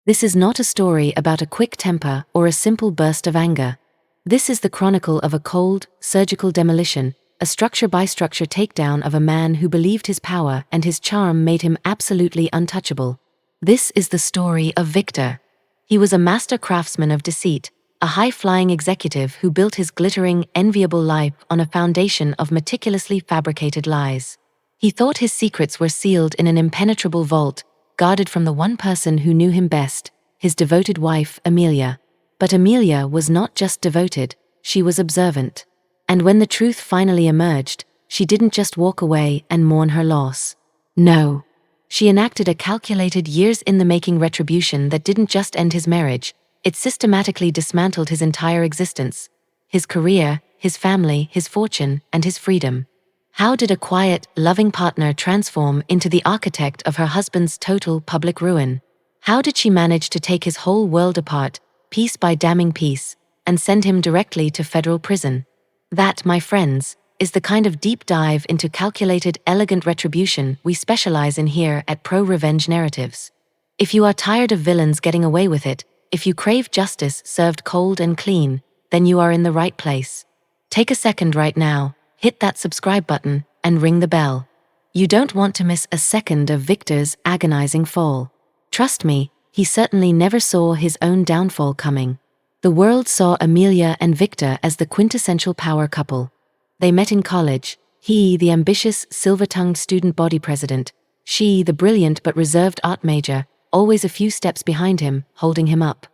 This is not a story about a quick temper or a simple burst of anger. This is the chronicle of a cold, surgical demolition, a structure-by-structure takedown of a man who believed his power and his charm made him absolutely untouchable. This is the story of Victor. He was a master craftsman of deceit, a high-flying executive who built his glittering, enviable life on a foundation of meticulously fabricated lies. He thought his secrets were sealed in an impenetrable vault, guarded from the one person who knew him best, his devoted wife, Amelia. But Amelia was not just devoted, she was observant. And when the truth finally emerged, she didn't just walk away and mourn her loss. No. She enacted a calculated years-in-the-making retribution that didn't just end his marriage, it systematically dismantled his entire existence, his career, his family, his fortune, and his freedom. How did a quiet, loving partner transform into the architect of her husband's total public ruin? How did she manage to take his whole world apart, piece by damning piece, and send him directly to federal prison? That, my friends, is the kind of deep dive into calculated, elegant retribution we specialize in here at Pro Revenge Narratives. If you are tired of villains getting away with it, if you crave justice served cold and clean, then you are in the right place. Take a second right now, hit that subscribe button, and ring the bell. You don't want to miss a second of Victor's agonizing fall. Trust me, he certainly never saw his own downfall coming. The world saw Amelia and Victor as the quintessential power couple. They met in college, he the ambitious, silver-tongued student body president, she the brilliant but reserved art major, always a few steps behind him, holding him up.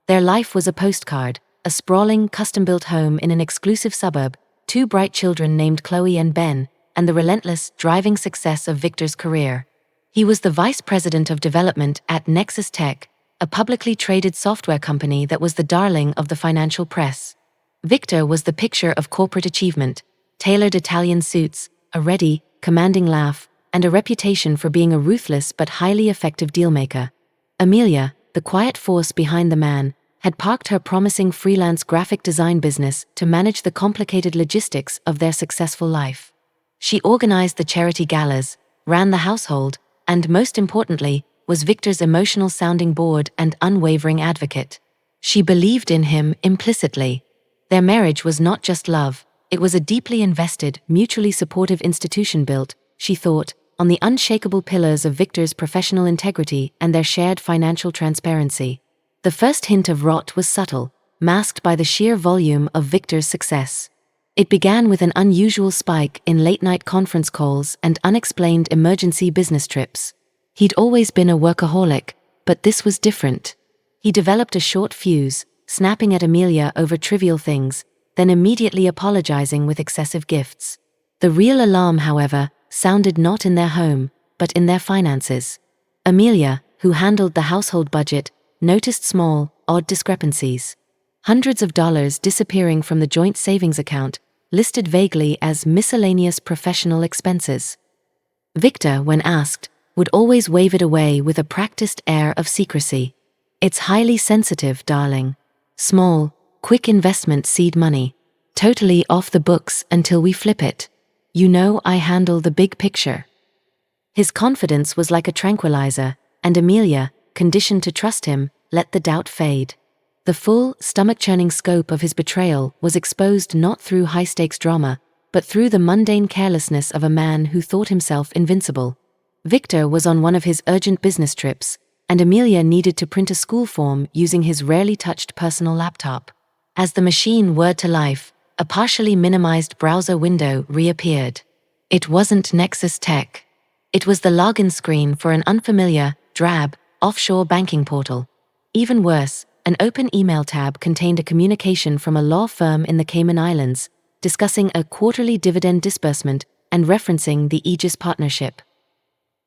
Their life was a postcard, a sprawling, custom-built home in an exclusive suburb, 2 bright children named Chloe and Ben, and the relentless, driving success of Victor's career. He was the vice president of development at Nexus Tech, a publicly traded software company that was the darling of the financial press. Victor was the picture of corporate achievement, tailored Italian suits, a ready, commanding laugh, and a reputation for being a ruthless but highly effective dealmaker. Amelia, the quiet force behind the man, had parked her promising freelance graphic design business to manage the complicated logistics of their successful life. She organized the charity galas, ran the household, and most importantly, was Victor's emotional sounding board and unwavering advocate. She believed in him implicitly. Their marriage was not just love, it was a deeply invested, mutually supportive institution built, she thought, on the unshakable pillars of Victor's professional integrity and their shared financial transparency. The first hint of rot was subtle, masked by the sheer volume of Victor's success. It began with an unusual spike in late-night conference calls and unexplained emergency business trips. He'd always been a workaholic, but this was different. He developed a short fuse, snapping at Amelia over trivial things, then immediately apologizing with excessive gifts. The real alarm, however, sounded not in their home, but in their finances. Amelia, who handled the household budget, noticed small, odd discrepancies. Hundreds of dollars disappearing from the joint savings account, listed vaguely as miscellaneous professional expenses. Victor, when asked, would always wave it away with a practiced air of secrecy. It's highly sensitive, darling. Small, quick investment seed money. Totally off the books until we flip it. You know I handle the big picture. His confidence was like a tranquilizer, and Amelia, conditioned to trust him, let the doubt fade. The full, stomach-churning scope of his betrayal was exposed not through high-stakes drama, but through the mundane carelessness of a man who thought himself invincible. Victor was on one of his urgent business trips, and Amelia needed to print a school form using his rarely touched personal laptop. As the machine whirred to life, a partially minimized browser window reappeared. It wasn't Nexus Tech. It was the login screen for an unfamiliar, drab, offshore banking portal. Even worse, an open email tab contained a communication from a law firm in the Cayman Islands, discussing a quarterly dividend disbursement and referencing the Aegis partnership.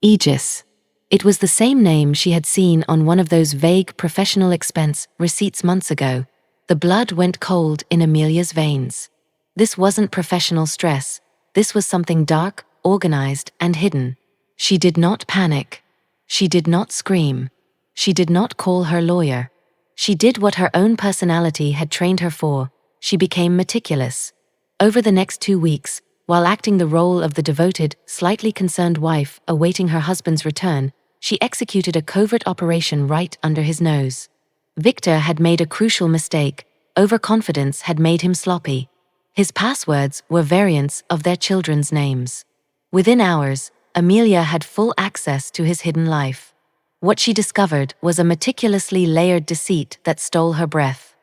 Aegis. It was the same name she had seen on one of those vague professional expense receipts months ago. The blood went cold in Amelia's veins. This wasn't professional stress. This was something dark, organized, and hidden. She did not panic. She did not scream. She did not call her lawyer. She did what her own personality had trained her for. She became meticulous. Over the next 2 weeks, while acting the role of the devoted, slightly concerned wife awaiting her husband's return, She executed a covert operation right under his nose. Victor had made a crucial mistake. Overconfidence had made him sloppy. His passwords were variants of their children's names. Within hours, Amelia had full access to his hidden life. What she discovered was a meticulously layered deceit that stole her breath.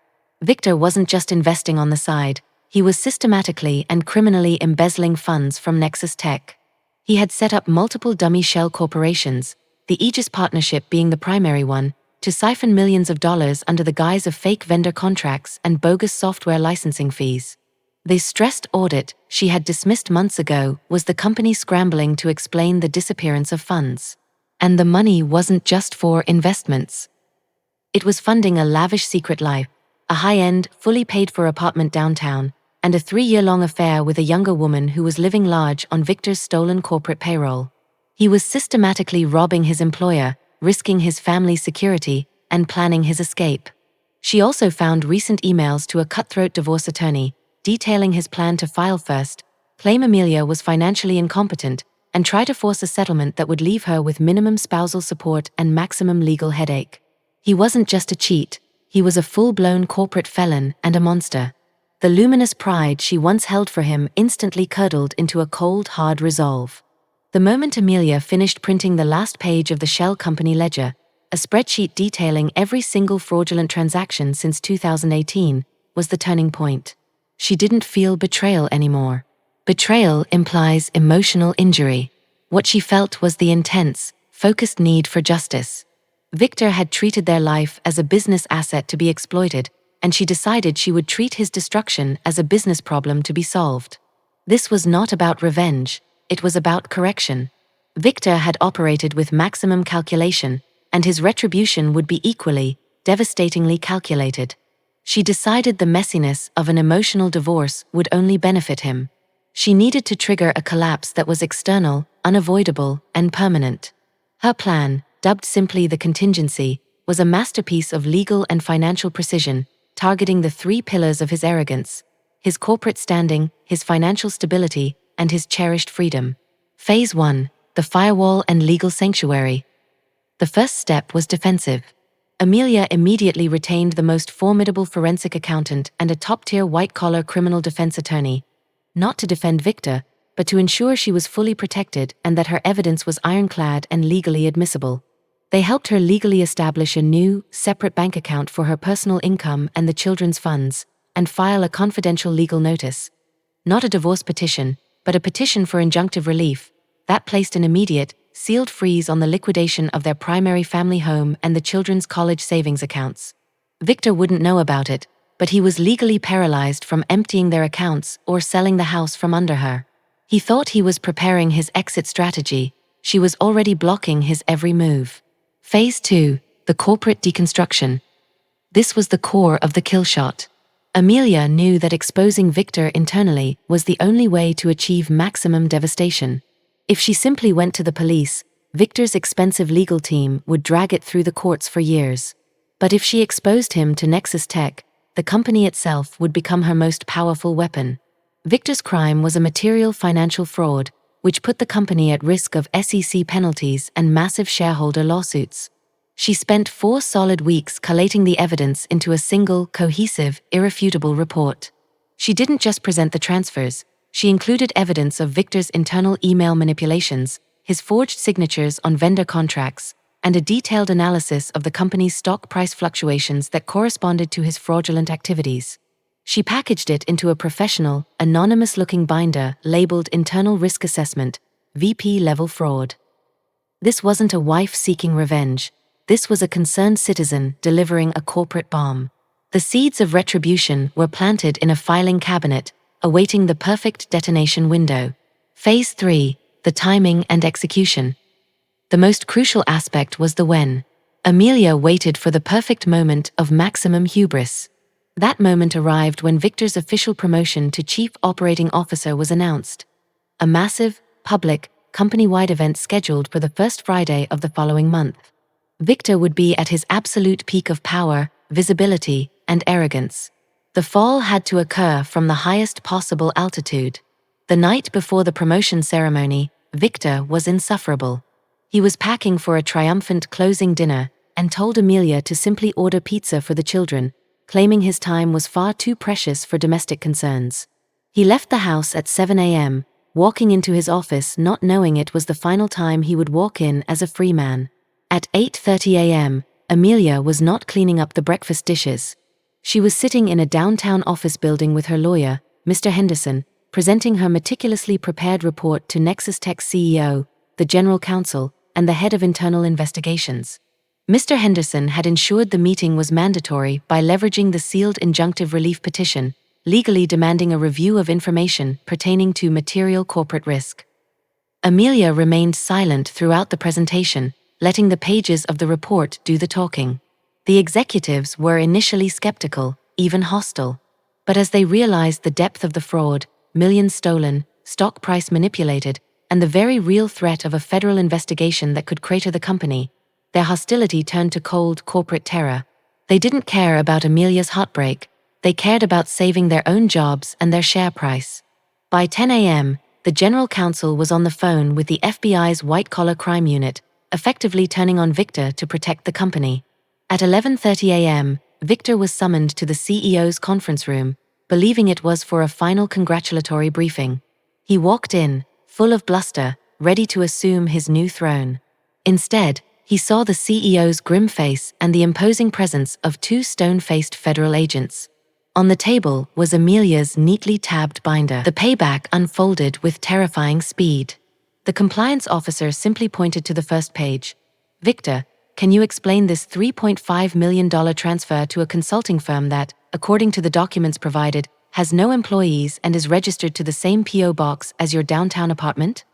Victor wasn't just investing on the side, he was systematically and criminally embezzling funds from Nexus Tech. He had set up multiple dummy shell corporations, the Aegis partnership being the primary one, to siphon millions of dollars under the guise of fake vendor contracts and bogus software licensing fees. The stressed audit she had dismissed months ago was the company scrambling to explain the disappearance of funds. And the money wasn't just for investments. It was funding a lavish secret life, a high-end, fully paid-for apartment downtown, and a 3-year-long affair with a younger woman who was living large on Victor's stolen corporate payroll. He was systematically robbing his employer, risking his family's security, and planning his escape. She also found recent emails to a cutthroat divorce attorney, detailing his plan to file first, claim Amelia was financially incompetent, and try to force a settlement that would leave her with minimum spousal support and maximum legal headache. He wasn't just a cheat, he was a full-blown corporate felon and a monster. The luminous pride she once held for him instantly curdled into a cold, hard resolve. The moment Amelia finished printing the last page of the Shell Company ledger, a spreadsheet detailing every single fraudulent transaction since 2018, was the turning point. She didn't feel betrayal anymore. Betrayal implies emotional injury. What she felt was the intense, focused need for justice. Victor had treated their life as a business asset to be exploited, and she decided she would treat his destruction as a business problem to be solved. This was not about revenge, it was about correction. Victor had operated with maximum calculation, and his retribution would be equally, devastatingly calculated. She decided the messiness of an emotional divorce would only benefit him. She needed to trigger a collapse that was external, unavoidable, and permanent. Her plan, dubbed simply the contingency, was a masterpiece of legal and financial precision, targeting the 3 pillars of his arrogance: his corporate standing, his financial stability, and his cherished freedom. Phase 1, the firewall and legal sanctuary. The first step was defensive. Amelia immediately retained the most formidable forensic accountant and a top-tier white-collar criminal defense attorney, not to defend Victor, but to ensure she was fully protected and that her evidence was ironclad and legally admissible. They helped her legally establish a new, separate bank account for her personal income and the children's funds, and file a confidential legal notice. Not a divorce petition, but a petition for injunctive relief, that placed an immediate, sealed freeze on the liquidation of their primary family home and the children's college savings accounts. Victor wouldn't know about it, but he was legally paralyzed from emptying their accounts or selling the house from under her. He thought he was preparing his exit strategy. She was already blocking his every move. Phase 2, the corporate deconstruction. This was the core of the kill shot. Amelia knew that exposing Victor internally was the only way to achieve maximum devastation. If she simply went to the police, Victor's expensive legal team would drag it through the courts for years. But if she exposed him to Nexus Tech, the company itself would become her most powerful weapon. Victor's crime was a material financial fraud, which put the company at risk of SEC penalties and massive shareholder lawsuits. She spent 4 solid weeks collating the evidence into a single, cohesive, irrefutable report. She didn't just present the transfers, she included evidence of Victor's internal email manipulations, his forged signatures on vendor contracts, and a detailed analysis of the company's stock price fluctuations that corresponded to his fraudulent activities. She packaged it into a professional, anonymous-looking binder labeled Internal Risk Assessment, VP-level fraud. This wasn't a wife seeking revenge. This was a concerned citizen delivering a corporate bomb. The seeds of retribution were planted in a filing cabinet, awaiting the perfect detonation window. Phase 3, the timing and execution. The most crucial aspect was the when. Amelia waited for the perfect moment of maximum hubris. That moment arrived when Victor's official promotion to Chief Operating Officer was announced. A massive, public, company-wide event scheduled for the first Friday of the following month. Victor would be at his absolute peak of power, visibility, and arrogance. The fall had to occur from the highest possible altitude. The night before the promotion ceremony, Victor was insufferable. He was packing for a triumphant closing dinner and told Amelia to simply order pizza for the children, claiming his time was far too precious for domestic concerns. He left the house at 7 a.m., walking into his office not knowing it was the final time he would walk in as a free man. At 8:30 a.m., Amelia was not cleaning up the breakfast dishes. She was sitting in a downtown office building with her lawyer, Mr. Henderson, presenting her meticulously prepared report to Nexus Tech's CEO, the General Counsel, and the Head of Internal Investigations. Mr. Henderson had ensured the meeting was mandatory by leveraging the sealed injunctive relief petition, legally demanding a review of information pertaining to material corporate risk. Amelia remained silent throughout the presentation, letting the pages of the report do the talking. The executives were initially skeptical, even hostile. But as they realized the depth of the fraud, millions stolen, stock price manipulated, and the very real threat of a federal investigation that could crater the company, their hostility turned to cold corporate terror. They didn't care about Amelia's heartbreak, they cared about saving their own jobs and their share price. By 10 a.m., the General Counsel was on the phone with the FBI's white-collar crime unit, effectively turning on Victor to protect the company. At 11:30 a.m., Victor was summoned to the CEO's conference room, believing it was for a final congratulatory briefing. He walked in, full of bluster, ready to assume his new throne. Instead, he saw the CEO's grim face and the imposing presence of two stone-faced federal agents. On the table was Amelia's neatly tabbed binder. The payback unfolded with terrifying speed. The compliance officer simply pointed to the first page. "Victor, can you explain this $3.5 million transfer to a consulting firm that, according to the documents provided, has no employees and is registered to the same P.O. box as your downtown apartment?"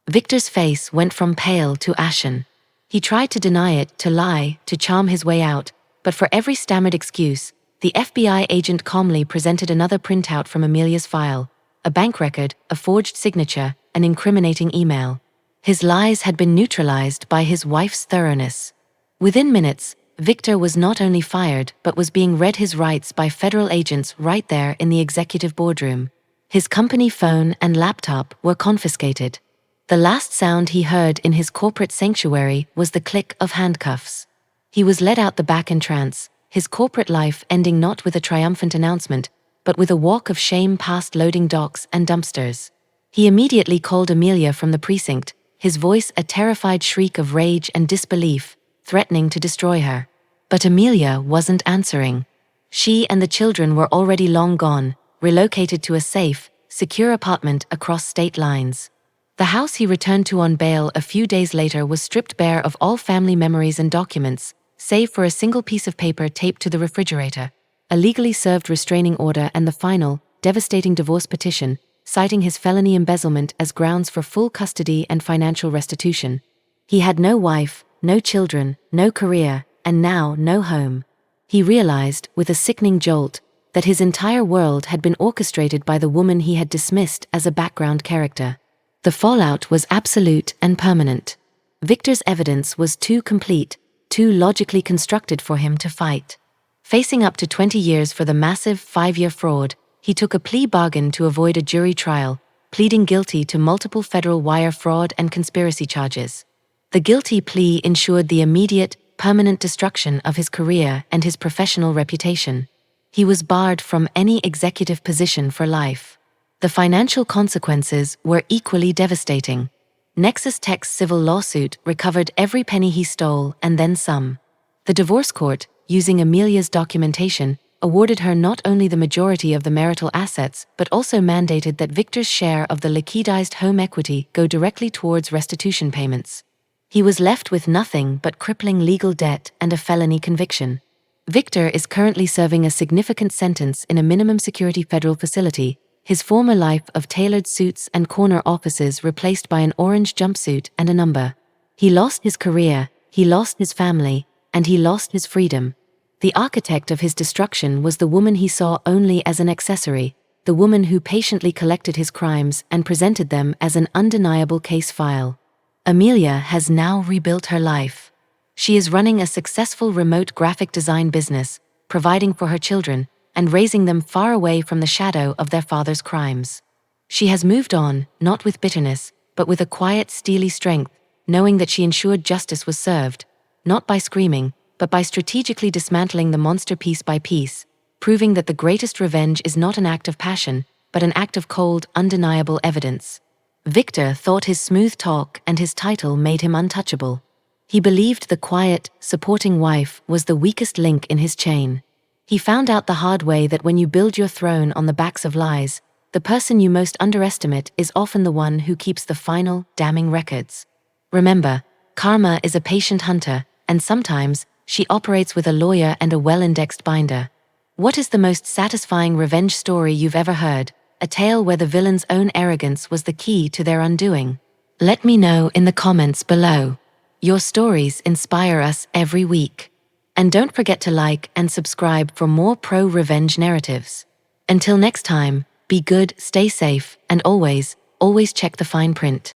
Victor's face went from pale to ashen. He tried to deny it, to lie, to charm his way out, but for every stammered excuse, the FBI agent calmly presented another printout from Amelia's file, a bank record, a forged signature, an incriminating email. His lies had been neutralized by his wife's thoroughness. Within minutes, Victor was not only fired but was being read his rights by federal agents right there in the executive boardroom. His company phone and laptop were confiscated. The last sound he heard in his corporate sanctuary was the click of handcuffs. He was led out the back entrance, his corporate life ending not with a triumphant announcement, but with a walk of shame past loading docks and dumpsters. He immediately called Amelia from the precinct, his voice a terrified shriek of rage and disbelief, threatening to destroy her. But Amelia wasn't answering. She and the children were already long gone, relocated to a safe, secure apartment across state lines. The house he returned to on bail a few days later was stripped bare of all family memories and documents, save for a single piece of paper taped to the refrigerator, a legally served restraining order and the final, devastating divorce petition, citing his felony embezzlement as grounds for full custody and financial restitution. He had no wife, no children, no career, and now no home. He realized, with a sickening jolt, that his entire world had been orchestrated by the woman he had dismissed as a background character. The fallout was absolute and permanent. Victor's evidence was too complete, too logically constructed for him to fight. Facing up to 20 years for the massive 5-year fraud, he took a plea bargain to avoid a jury trial, pleading guilty to multiple federal wire fraud and conspiracy charges. The guilty plea ensured the immediate, permanent destruction of his career and his professional reputation. He was barred from any executive position for life. The financial consequences were equally devastating. Nexus Tech's civil lawsuit recovered every penny he stole and then some. The divorce court, using Amelia's documentation, awarded her not only the majority of the marital assets but also mandated that Victor's share of the liquidized home equity go directly towards restitution payments. He was left with nothing but crippling legal debt and a felony conviction. Victor is currently serving a significant sentence in a minimum security federal facility, his former life of tailored suits and corner offices replaced by an orange jumpsuit and a number. He lost his career, he lost his family, and he lost his freedom. The architect of his destruction was the woman he saw only as an accessory, the woman who patiently collected his crimes and presented them as an undeniable case file. Amelia has now rebuilt her life. She is running a successful remote graphic design business, providing for her children, and raising them far away from the shadow of their father's crimes. She has moved on, not with bitterness, but with a quiet, steely strength, knowing that she ensured justice was served, not by screaming, but by strategically dismantling the monster piece by piece, proving that the greatest revenge is not an act of passion, but an act of cold, undeniable evidence. Victor thought his smooth talk and his title made him untouchable. He believed the quiet, supporting wife was the weakest link in his chain. He found out the hard way that when you build your throne on the backs of lies, the person you most underestimate is often the one who keeps the final, damning records. Remember, karma is a patient hunter, and sometimes she operates with a lawyer and a well-indexed binder. What is the most satisfying revenge story you've ever heard? A tale where the villain's own arrogance was the key to their undoing? Let me know in the comments below. Your stories inspire us every week. And don't forget to like and subscribe for more pro-revenge narratives. Until next time, be good, stay safe, and always check the fine print.